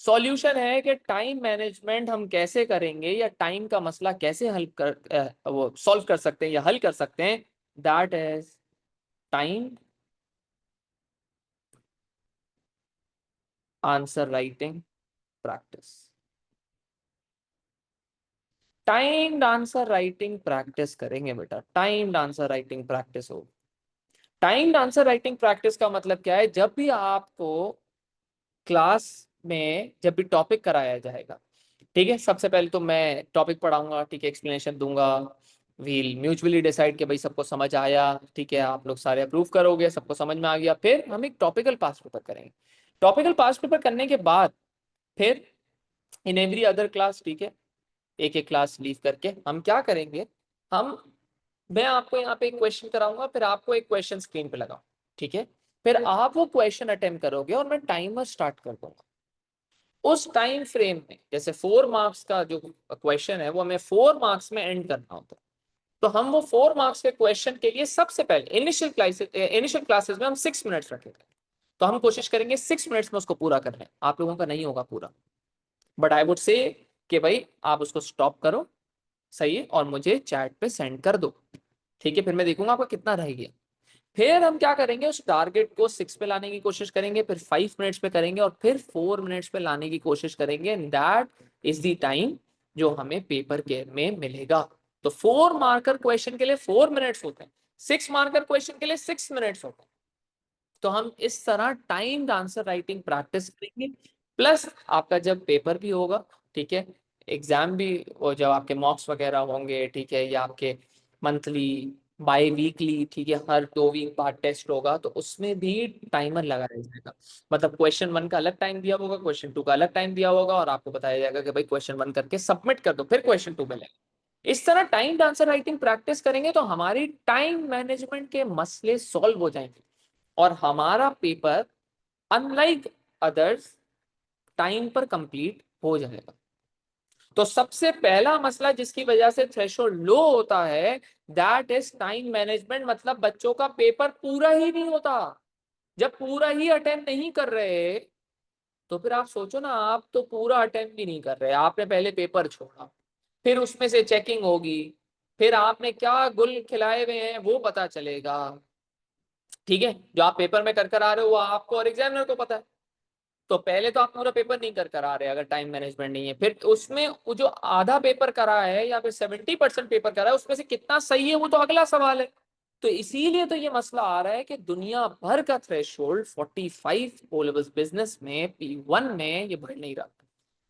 सॉल्यूशन है कि टाइम मैनेजमेंट हम कैसे करेंगे या टाइम का मसला कैसे हल कर वो सॉल्व कर सकते हैं या हल कर सकते हैं। That is time answer writing practice. Timed answer writing practice करेंगे बेटा, टाइम्ड आंसर राइटिंग प्रैक्टिस हो। टाइम्ड आंसर राइटिंग प्रैक्टिस का मतलब क्या है, जब भी आपको क्लास में जब भी टॉपिक कराया जाएगा, ठीक है, सबसे पहले तो मैं टॉपिक पढ़ाऊंगा, ठीक है, एक्सप्लेनेशन दूंगा। वील म्यूचुअली डिसाइड कि भाई सबको समझ आया, ठीक है, आप लोग सारे अप्रूव करोगे, सबको समझ में आ गया, फिर हम एक टॉपिकल पास पेपर करेंगे। टॉपिकल पास पेपर करने के बाद फिर इन एवरी अदर क्लास, ठीक है, एक एक क्लास लीव करके हम क्या करेंगे, हम मैं आपको यहाँ पे एक क्वेश्चन कराऊंगा, फिर आपको एक क्वेश्चन स्क्रीन पे लगाओ, ठीक है, फिर आप वो क्वेश्चन अटेम्प्ट करोगे और मैं टाइमर स्टार्ट कर दूंगा। उस टाइम फ्रेम में जैसे 4 मार्क्स का जो क्वेश्चन है वो हमें 4 मार्क्स में एंड करना होता है। तो हम वो 4 मार्क्स के क्वेश्चन के लिए सबसे पहले इनिशियल क्लासेस में हम 6 मिनट्स रखेंगे। तो हम कोशिश करेंगे 6 मिनट्स में उसको पूरा करने। आप लोगों का नहीं होगा पूरा, बट आई वुड से कि भाई आप उसको स्टॉप करो, सही है, और मुझे चैट पे सेंड कर दो। ठीक है, फिर मैं देखूंगा आपका कितना रह गया। फिर हम क्या करेंगे, उस टारगेट को 6 पे लाने की कोशिश करेंगे, फिर 5 मिनट्स पे करेंगे और फिर 4 मिनट्स पे लाने की कोशिश करेंगे। And that is the time जो हमें पेपर के में मिलेगा। तो 4 मार्कर क्वेश्चन के लिए 4 मिनट्स होते हैं, 6 मार्कर क्वेश्चन के लिए 6 मिनट्स होते हैं। तो हम इस तरह टाइम्ड आंसर राइटिंग प्रैक्टिस करेंगे। प्लस आपका जब पेपर भी होगा, ठीक है, एग्जाम भी, और जब आपके मॉक्स वगैरह होंगे, ठीक है, या आपके मंथली बाई वीकली, ठीक है, हर 2 वीक बाद टेस्ट होगा, तो उसमें भी टाइमर लगाया जाएगा। मतलब क्वेश्चन 1 का अलग टाइम दिया होगा, क्वेश्चन 2 का अलग टाइम दिया होगा, और आपको बताया जाएगा कि भाई क्वेश्चन 1 करके सबमिट कर दो, फिर क्वेश्चन 2 में लेंगे। इस तरह टाइम्ड आंसर राइटिंग प्रैक्टिस करेंगे तो हमारी टाइम मैनेजमेंट के मसले सॉल्व हो जाएंगे और हमारा पेपर अनलाइक अदर्स टाइम पर कंप्लीट हो जाएगा। तो सबसे पहला मसला जिसकी वजह से थ्रेशोल्ड लो होता है दैट इज टाइम मैनेजमेंट। मतलब बच्चों का पेपर पूरा ही नहीं होता। जब पूरा ही अटेम्प्ट नहीं कर रहे, तो फिर आप सोचो ना, आप तो पूरा अटेम्प्ट भी नहीं कर रहे, आपने पहले पेपर छोड़ा, फिर उसमें से चेकिंग होगी, फिर आपने क्या गुल खिलाए हुए हैं वो पता चलेगा। ठीक है, जो आप पेपर में कर कर आ रहे हो वो आपको और एग्जामिनर को पता है। तो पहले तो आप पूरा पेपर नहीं कर आ रहे अगर टाइम मैनेजमेंट नहीं है, फिर उसमें वो जो आधा पेपर करा है या फिर 70% पेपर करा है उसमें से कितना सही है वो तो अगला सवाल है। तो इसीलिए तो ये मसला आ रहा है कि दुनिया भर का थ्रेशोल्ड 45 ओ लेवल्स बिजनेस में P1 में ये बढ़ नहीं रहा,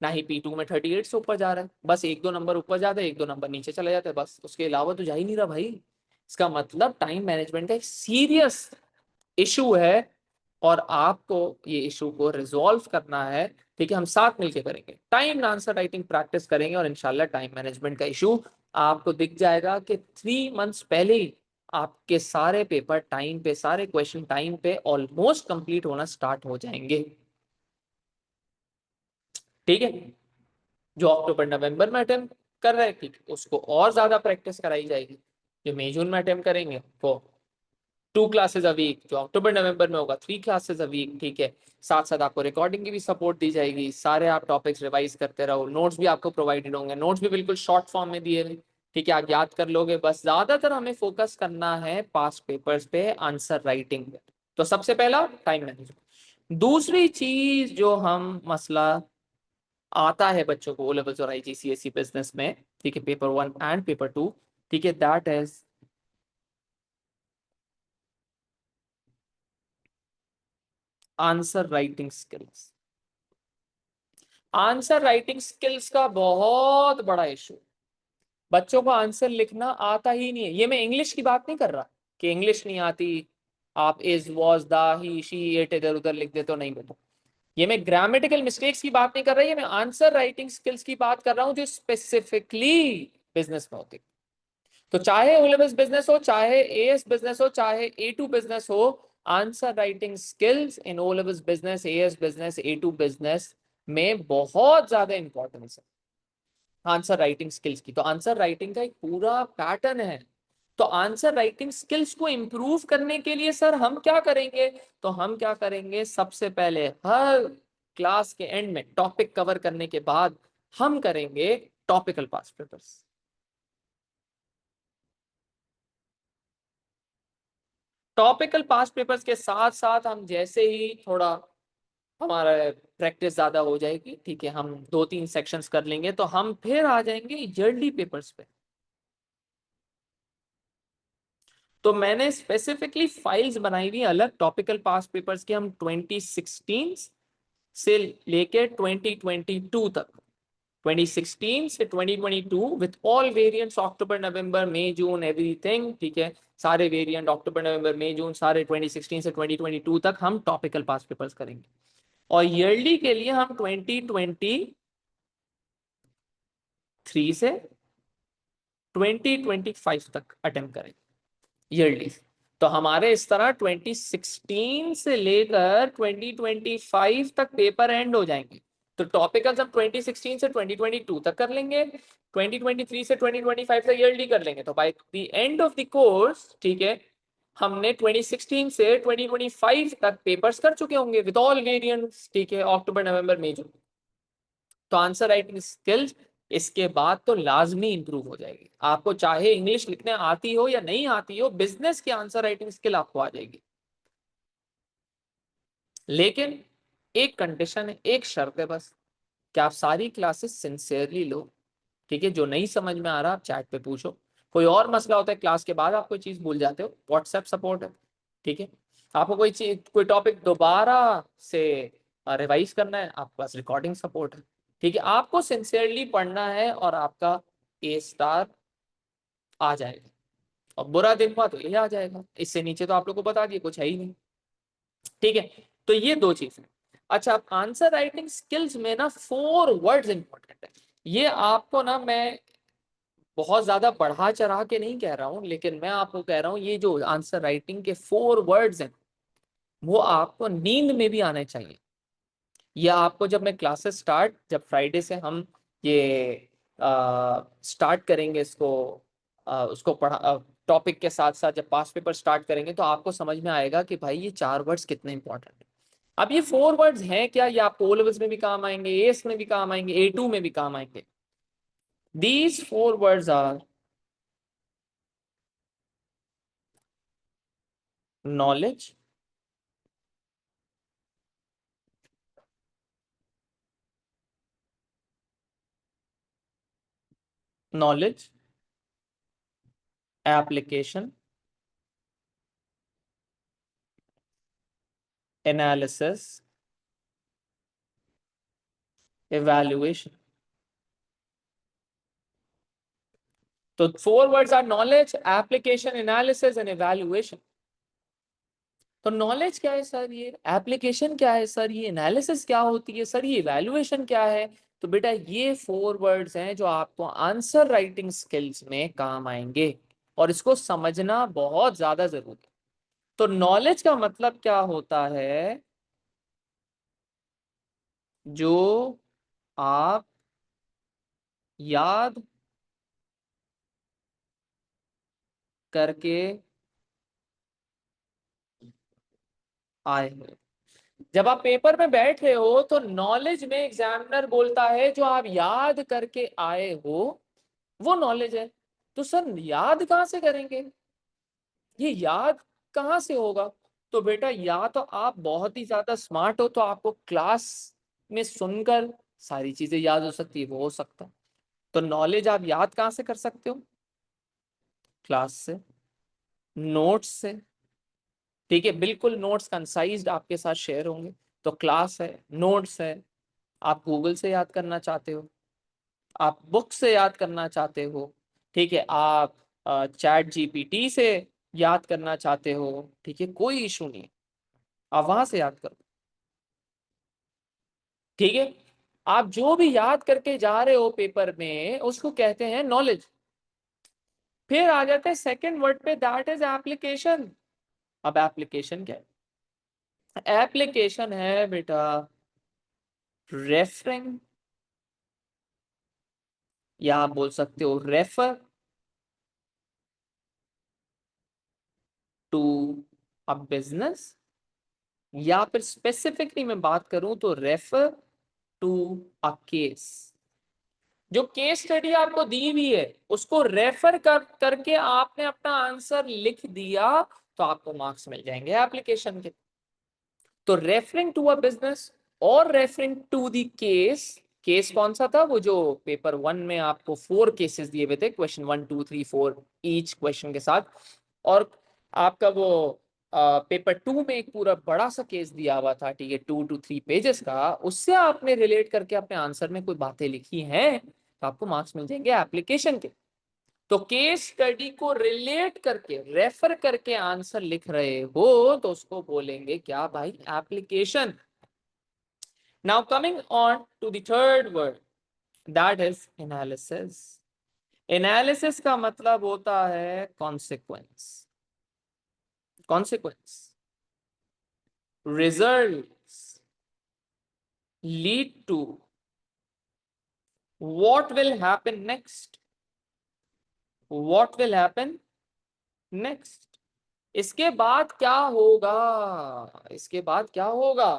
ना ही P2 में 38 से ऊपर जा रहा है, बस एक दो नंबर ऊपर जाता है एक दो नंबर नीचे चले जाते हैं, बस उसके अलावा तो जा ही नहीं रहा भाई। इसका मतलब टाइम मैनेजमेंट का एक सीरियस इशू है और आपको ये इशू को रिजॉल्व करना है। ठीक है, हम साथ मिलकर करेंगे, टाइम आंसर राइटिंग प्रैक्टिस करेंगे और इंशाल्लाह टाइम मैनेजमेंट का इशू आपको दिख जाएगा कि 3 मंथ्स पहले ही आपके सारे पेपर टाइम पे, सारे क्वेश्चन टाइम पे ऑलमोस्ट कंप्लीट होना स्टार्ट हो जाएंगे। ठीक है, जो अक्टूबर नवंबर में अटेम्प्ट कर रहे हैं ठीक उसको और ज्यादा प्रैक्टिस कराई जाएगी, जो मई जून में अटेम्प्ट करेंगे वो 2 क्लासेस अ वीक, जो अक्टूबर नवंबर में होगा 3 क्लासेस अ वीक। ठीक है, साथ साथ आपको रिकॉर्डिंग की भी सपोर्ट दी जाएगी, सारे आप टॉपिक्स रिवाइज करते रहो, नोट्स भी आपको प्रोवाइडेड होंगे, नोट्स भी बिल्कुल शॉर्ट फॉर्म में दिए हुए। ठीक है, आप याद कर लोगे, बस ज्यादातर हमें फोकस करना है पास्ट पेपर्स पे, आंसर राइटिंग पे। तो सबसे पहला टाइम मैनेजमेंट। दूसरी चीज जो हम मसला आता है बच्चों को ओ लेवल्स और IGCSE बिजनेस में, ठीक है, पेपर 1 एंड पेपर 2, ठीक है, that is answer writing skills. Answer writing skills का बहुत बड़ा इशू, बच्चों को आंसर लिखना आता ही नहीं है। ये मैं इंग्लिश की बात नहीं कर रहा कि इंग्लिश नहीं आती, आप इज वॉज दा ही शी इट इधर उधर लिख देते हो, नहीं बेटा। ये मैं ग्रामेटिकल मिस्टेक्स की बात नहीं कर रहा, ये मैं आंसर राइटिंग स्किल्स की बात कर रहा हूं जो स्पेसिफिकली बिजनेस में होती। तो चाहे ओ लेवल्स बिजनेस हो, चाहे एएस बिजनेस हो, चाहे A2 बिजनेस हो, answer writing skills in O levels business, AS business, A2 business में बहुत ज्यादा इंपॉर्टेंस है आंसर राइटिंग स्किल्स की। तो आंसर राइटिंग का एक पूरा पैटर्न है। तो आंसर राइटिंग स्किल्स को इंप्रूव करने के लिए सर हम क्या करेंगे? तो हम क्या करेंगे, सबसे पहले हर क्लास के एंड में टॉपिक कवर करने के बाद हम करेंगे topical past papers. Topical past papers के साथ साथ हम जैसे ही थोड़ा हमारा प्रैक्टिस ज्यादा हो जाएगी, ठीक है, हम 2-3 सेक्शंस कर लेंगे तो हम फिर आ जाएंगे ईयरली पेपर्स पे। तो मैंने स्पेसिफिकली फाइल्स बनाई हुई अलग टॉपिकल पास्ट पेपर्स की, हम 2016 से लेके 2022 तक, 2016 से 2022 with all variants, October November May June everything, ठीक है, सारे वेरिएंट अक्टूबर नवंबर मई जून सारे 2016 से 2022 तक हम टॉपिकल पास्ट पेपर्स करेंगे। और ईयरली के लिए हम 2023 से 2025 तक अटेम्प्ट करेंगे ईयरली। तो हमारे इस तरह 2016 से लेकर 2025 तक पेपर एंड हो जाएंगे। तो टॉपिकल्स हम 2016 से 2022 तक कर लेंगे, 2023 से 2025 तक ईयरली कर लेंगे। तो by the end of the course, ठीक है, हमने 2016 से 2025 तक पेपर्स कर चुके होंगे विद ऑल वेरिएंट्स, ठीक है, अक्टूबर नवंबर मई जून। तो आंसर राइटिंग स्किल्स इसके बाद तो लाजमी इंप्रूव हो जाएगी। आपको चाहे इंग्लिश लिखने आती हो या नहीं आती हो, बिजनेस की आंसर राइटिंग स्किल आपको आ जाएगी। लेकिन एक कंडीशन है, एक शर्त है बस, कि आप सारी क्लासेस सिंसियरली लो। ठीक है, जो नहीं समझ में आ रहा आप चैट पे पूछो, कोई और मसला होता है क्लास के बाद आप कोई चीज भूल जाते हो, व्हाट्सएप सपोर्ट है। ठीक है, आपको कोई चीज कोई टॉपिक दोबारा से रिवाइज करना है, आपके पास रिकॉर्डिंग सपोर्ट है। ठीक है, आपको सिंसियरली पढ़ना है और आपका A स्टार आ जाएगा, और बुरा दिन हुआ तो ये आ जाएगा, इससे नीचे तो आप लोग को बता दिए कुछ है ही नहीं। ठीक है, तो ये दो चीजें। अच्छा, अब आंसर राइटिंग स्किल्स में ना 4 वर्ड्स इंपॉर्टेंट है। ये आपको ना मैं बहुत ज्यादा बढ़ा चढ़ा के नहीं कह रहा हूं, लेकिन मैं आपको कह रहा हूं ये जो आंसर राइटिंग के 4 वर्ड्स हैं वो आपको नींद में भी आने चाहिए। ये आपको जब मैं क्लासेस स्टार्ट, जब फ्राइडे से हम ये स्टार्ट करेंगे इसको, उसको पढ़ा टॉपिक के साथ साथ जब पास्ट पेपर स्टार्ट करेंगे तो आपको समझ में आएगा कि भाई ये 4 वर्ड्स कितने इंपॉर्टेंट है। अब ये 4 वर्ड्स हैं क्या, ये आपको ओ लेवल्स में भी काम आएंगे, एस में भी काम आएंगे, A2 में भी काम आएंगे। These 4 words are knowledge, knowledge, application, analysis, evaluation. तो 4 words are knowledge, application, analysis and evaluation. तो नॉलेज क्या है सर, ये एप्लीकेशन क्या है सर, ये एनालिसिस क्या होती है सर, ये इवैल्यूएशन क्या है। तो बेटा ये 4 वर्ड्स हैं जो आपको आंसर राइटिंग स्किल्स में काम आएंगे, और इसको समझना बहुत ज्यादा जरूरी है। तो नॉलेज का मतलब क्या होता है, जो आप याद करके आए हो। जब आप पेपर में बैठ रहे हो तो नॉलेज में एग्जामिनर बोलता है जो आप याद करके आए हो वो नॉलेज है। तो सर याद कहाँ से करेंगे, ये याद कहाँ से होगा। तो बेटा या तो आप बहुत ही ज्यादा स्मार्ट हो तो आपको क्लास में सुनकर सारी चीजें याद हो सकती है, वो हो सकता है। तो नॉलेज आप याद कहाँ से कर सकते हो, क्लास से, नोट्स से। ठीक है, बिल्कुल नोट्स कंसाइज्ड आपके साथ शेयर होंगे। तो क्लास है, नोट्स है, आप गूगल से याद करना चाहते हो, आप बुक से याद करना चाहते हो, ठीक है, आप चैट जीपीटी से याद करना चाहते हो, ठीक है, कोई इशू नहीं, आप वहां से याद करो। ठीक है, आप जो भी याद करके जा रहे हो पेपर में उसको कहते हैं नॉलेज। फिर आ जाते हैं सेकंड वर्ड पे, दैट इज एप्लीकेशन। अब एप्लीकेशन क्या है, एप्लीकेशन है बेटा रेफरिंग, या आप बोल सकते हो रेफर टू अ बिजनेस, या फिर स्पेसिफिकली मैं बात करूं तो रेफर टू अ केस। जो केस स्टडी आपको दी हुई है उसको रेफर करके आपने अपना आंसर लिख दिया तो आपको मार्क्स मिल जाएंगे एप्लीकेशन के। तो रेफरिंग टू अ बिजनेस और referring to the case, case कौन सा था, वो जो पेपर 1 में आपको 4 केसेस दिए हुए थे, क्वेश्चन 1 2 3 4 ईच क्वेश्चन के साथ। और आपका वो पेपर 2 में एक पूरा बड़ा सा केस दिया हुआ था, ठीक है, 2 to 3 पेजेस का, उससे आपने रिलेट करके अपने आंसर में कोई बातें लिखी हैं तो आपको मार्क्स मिल जाएंगे एप्लीकेशन के। तो केस स्टडी को रिलेट करके रेफर करके आंसर लिख रहे हो तो उसको बोलेंगे क्या भाई, application. Now coming on to the third word, that is analysis. Analysis का मतलब होता है consequence, consequence, results, lead to, what will happen next, what will happen next, इसके बाद क्या होगा, इसके बाद क्या होगा।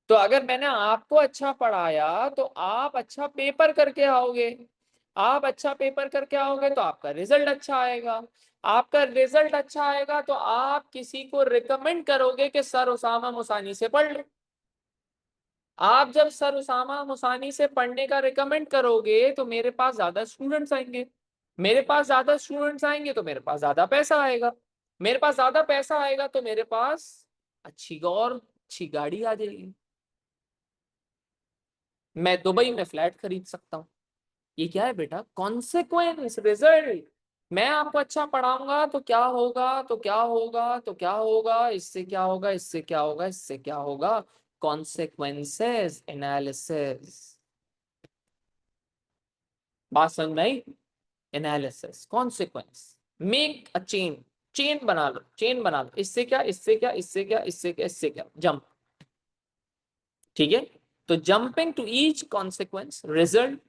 तो अगर मैंने आपको अच्छा पढ़ाया तो आप अच्छा पेपर करके आओगे, आप अच्छा पेपर करके आओगे तो आपका रिजल्ट अच्छा आएगा, आपका रिजल्ट अच्छा आएगा तो आप किसी को रिकमेंड करोगे कि सर उसामा मुसानी से पढ़ ले। आप जब सर उसामा मुसानी से पढ़ने का रिकमेंड करोगे तो मेरे पास ज्यादा स्टूडेंट्स आएंगे, मेरे पास ज्यादा स्टूडेंट्स आएंगे तो मेरे पास ज्यादा पैसा आएगा, मेरे पास ज्यादा पैसा आएगा तो मेरे पास अच्छी और अच्छी गाड़ी आ जाएगी, मैं दुबई में फ्लैट खरीद सकता हूँ। ये क्या है बेटा, कॉन्सिक्वेंस, रिजल्ट। मैं आपको अच्छा पढ़ाऊंगा तो क्या होगा, तो क्या होगा, तो क्या होगा, इससे क्या होगा, इससे क्या होगा, इससे क्या होगा, कॉन्सिक्वेंसेस एनालिसिस। बात समझ में आई, analysis, consequence, make a chain, chain बना लो, चेन बना लो, इससे क्या, इससे क्या, इससे क्या, इससे क्या, इससे क्या, जंप। ठीक है, तो jumping to each consequence result,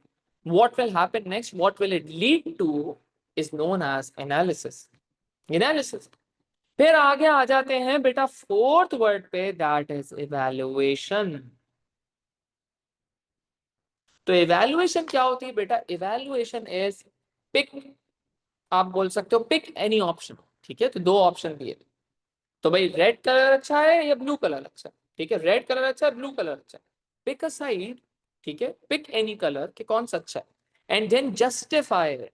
what will happen next, what will it lead to, is known as analysis, analysis। फिर आगे आ जाते हैं बेटा फोर्थ वर्ड पे, दैट इज इवैल्यूएशन। तो इवैल्यूएशन क्या होती है बेटा, इवैल्यूएशन इज पिक, आप बोल सकते हो पिक एनी ऑप्शन। ठीक है, तो 2 ऑप्शन दिए, तो भाई रेड कलर अच्छा है या ब्लू कलर अच्छा है, ठीक है, रेड कलर अच्छा है, ब्लू कलर अच्छा है, पिक अ साइड। ठीक है, पिक एनी कलर कि कौन सा अच्छा है। एंड देन जस्टिफाई इट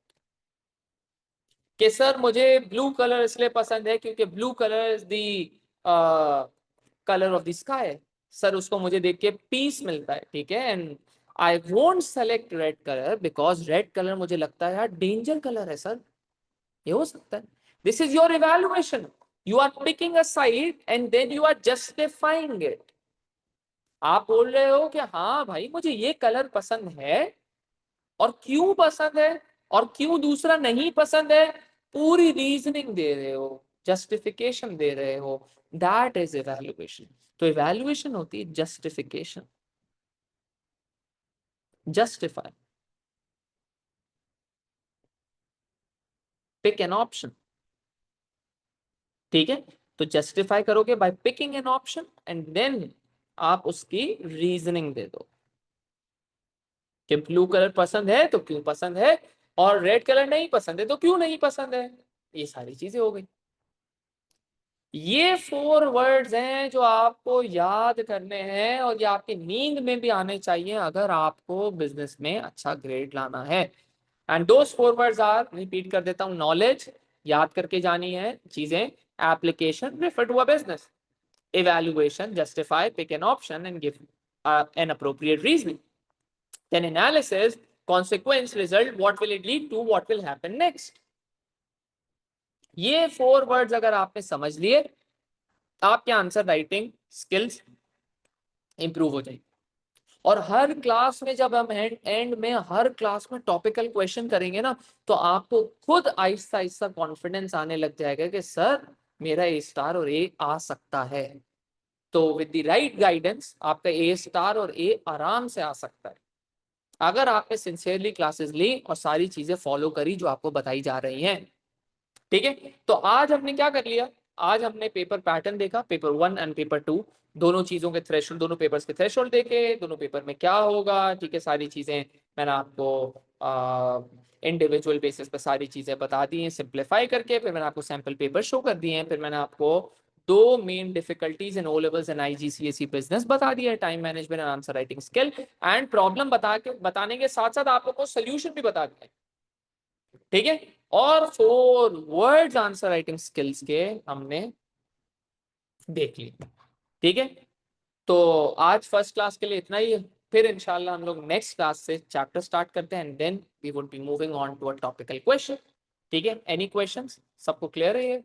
कि सर मुझे ब्लू कलर इसलिए पसंद है क्योंकि blue colour is the colour of the sky, sir उसको मुझे देख के पीस मिलता है, ठीक है। And I won't select red colour because red colour मुझे लगता है यार डेंजर कलर है सर, ये हो सकता है। This is your evaluation, you are picking a side and then you are justifying it. आप बोल रहे हो कि हाँ भाई मुझे ये कलर पसंद है, और क्यों पसंद है और क्यों दूसरा नहीं पसंद है, पूरी रीजनिंग दे रहे हो, जस्टिफिकेशन दे रहे हो, दैट इज इवैल्यूएशन। तो इवैल्यूएशन होती है justification, justify, pick an option, ठीक है। तो जस्टिफाई करोगे by picking an option and then आप उसकी रीजनिंग दे दो कि ब्लू कलर पसंद है तो क्यों पसंद है, और रेड कलर नहीं पसंद है तो क्यों नहीं पसंद है। ये सारी चीजें हो गई। ये 4 वर्ड्स हैं जो आपको याद करने हैं और ये आपकी नींद में भी आने चाहिए अगर आपको बिजनेस में अच्छा ग्रेड लाना है। And those 4 words are, repeat कर देता हूं, नॉलेज याद करके जानी है चीजें, application, refer to a business, evaluation, justify, pick an option and give an appropriate reasoning, then analysis, consequence, result, what will it lead to, what will happen next। ये 4 words अगर आपने समझ लिए, आपके आंसर राइटिंग स्किल्स इंप्रूव हो जाएगी। और हर class में जब हम एंड में हर क्लास में टॉपिकल क्वेश्चन करेंगे ना, तो आपको खुद आहिस्ता आहिस्ता कॉन्फिडेंस आने लग जाएगा कि सर मेरा ए स्टार और ए आ सकता है। तो विद द राइट गाइडेंस आपका ए स्टार और ए आराम से आ सकता है, अगर आपने सिंसियरली क्लासेस ली और सारी चीजें फॉलो करी जो आपको बताई जा रही हैं, ठीक है। तो आज हमने क्या कर लिया, आज हमने पेपर पैटर्न देखा, पेपर 1 एंड पेपर 2, दोनों चीजों के थ्रेशोल्ड, दोनों पेपर्स के थ्रेशोल्ड देखे, दोनों पेपर में क्या होगा, ठीक है। सारी चीजें मैंने आपको इंडिविजुअल बेसिस पे सारी चीजें बता दी हैं सिंप्लीफाई करके, फिर मैंने आपको सैंपल पेपर शो कर दिए हैं, फिर मैंने आपको 2 main difficulties in O levels and IGCSE business बता दिया है, time management and answer writing skill, and problem बताने के साथ साथ आप लोग को सोल्यूशन भी बता दिया, ठीक है। और 4 वर्ड्स आंसर राइटिंग स्किल्स के हमने देख लिए, ठीक है। तो आज फर्स्ट क्लास के लिए इतना ही है, फिर इंशाल्लाह हम लोग नेक्स्ट क्लास से चैप्टर स्टार्ट करते हैं and then we would be moving on to a topical question, ठीक है। एनी क्वेश्चंस, सबको क्लियर है ये?